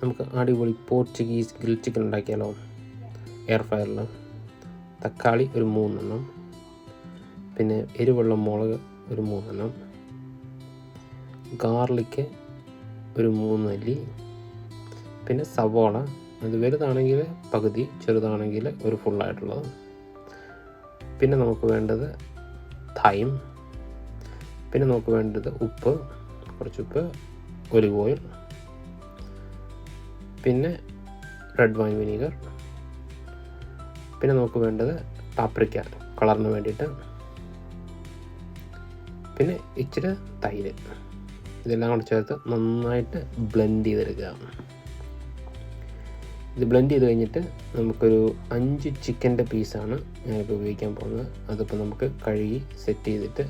നമുക്ക് അടിപൊളി Portuguese grill chicken ഉണ്ടാക്കിയാലോ? എയർ ഫ്രയറിൽ. തക്കാളി ഒരു 3 എണ്ണം, പിന്നെ എരിവുള്ള മുളക് ഒരു 3 എണ്ണം, ഗാർലിക്ക് ഒരു 3 അല്ലി, പിന്നെ സവോള, അത് വലുതാണെങ്കിൽ പകുതി, ചെറുതാണെങ്കിൽ ഒരു ഫുള്ളായിട്ടുള്ളത്. പിന്നെ നമുക്ക് വേണ്ടത് തൈം, പിന്നെ നമുക്ക് വേണ്ടത് ഉപ്പ്, കുറച്ച് ഉപ്പ്, ഒലിവ് ഓയിൽ, പിന്നെ റെഡ് വൈൻ വിനീഗർ, പിന്നെ നമുക്ക് വേണ്ടത് പാപ്രിക്ക കളറിന് വേണ്ടിയിട്ട്, പിന്നെ ഇച്ചിരി തൈര്. ഇതെല്ലാം കൂടി ചേർത്ത് നന്നായിട്ട് ബ്ലെൻഡ് ചെയ്തെടുക്കുക. ഇത് ബ്ലെൻഡ് ചെയ്ത് കഴിഞ്ഞിട്ട് നമുക്കൊരു 5 ചിക്കൻ്റെ പീസാണ് ഞാനിപ്പോൾ ഉപയോഗിക്കാൻ പോകുന്നത്. അതിപ്പോൾ നമുക്ക് കഴുകി സെറ്റ് ചെയ്തിട്ട്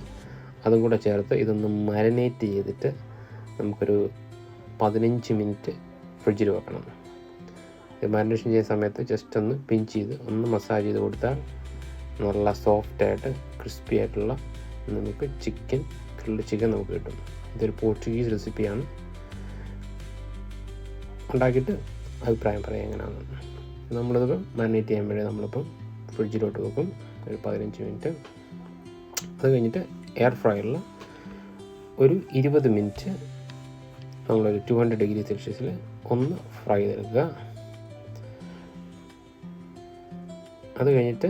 അതും കൂടെ ചേർത്ത് ഇതൊന്ന് മാരിനേറ്റ് ചെയ്തിട്ട് നമുക്കൊരു 15 മിനിറ്റ് ഫ്രിഡ്ജിൽ വെക്കണം. ഇത് മാരിനേഷൻ ചെയ്യുന്ന സമയത്ത് ജസ്റ്റ് ഒന്ന് പിഞ്ച് ചെയ്ത് ഒന്ന് മസാജ് ചെയ്ത് കൊടുത്താൽ നല്ല സോഫ്റ്റായിട്ട് ക്രിസ്പി ആയിട്ടുള്ള നമുക്ക് ഗ്രിൽഡ് ചിക്കൻ നമുക്ക് കിട്ടും. ഇതൊരു പോർച്ചുഗീസ് റെസിപ്പിയാണ്. ഉണ്ടാക്കിയിട്ട് അഭിപ്രായം പറയാം എങ്ങനെയാണെന്ന്. നമ്മളിത് മാരിനേറ്റ് ചെയ്യാൻ വേണ്ടി നമ്മളിപ്പം ഫ്രിഡ്ജിലോട്ട് വെക്കും ഒരു 15 മിനിറ്റ്. അത് കഴിഞ്ഞിട്ട് എയർ ഫ്രയറിൽ ഒരു 20 മിനിറ്റ് നമ്മളൊരു 200 ഡിഗ്രി സെൽഷ്യസിൽ ഒന്ന് ഫ്രൈ ചെയ്തെടുക്കുക. അത് കഴിഞ്ഞിട്ട്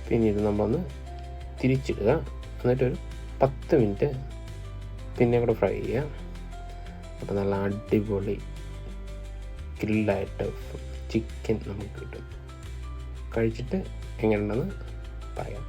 പിന്നീട് നമ്മളൊന്ന് തിരിച്ചിടുക. എന്നിട്ടൊരു 10 മിനിറ്റ് പിന്നെ കൂടെ ഫ്രൈ ചെയ്യുക. അപ്പോൾ നല്ല അടിപൊളി ഗ്രില്ലായിട്ട് ചിക്കൻ നമുക്ക് കിട്ടും. കഴിച്ചിട്ട് എങ്ങനെയുണ്ടെന്ന് പറയാം.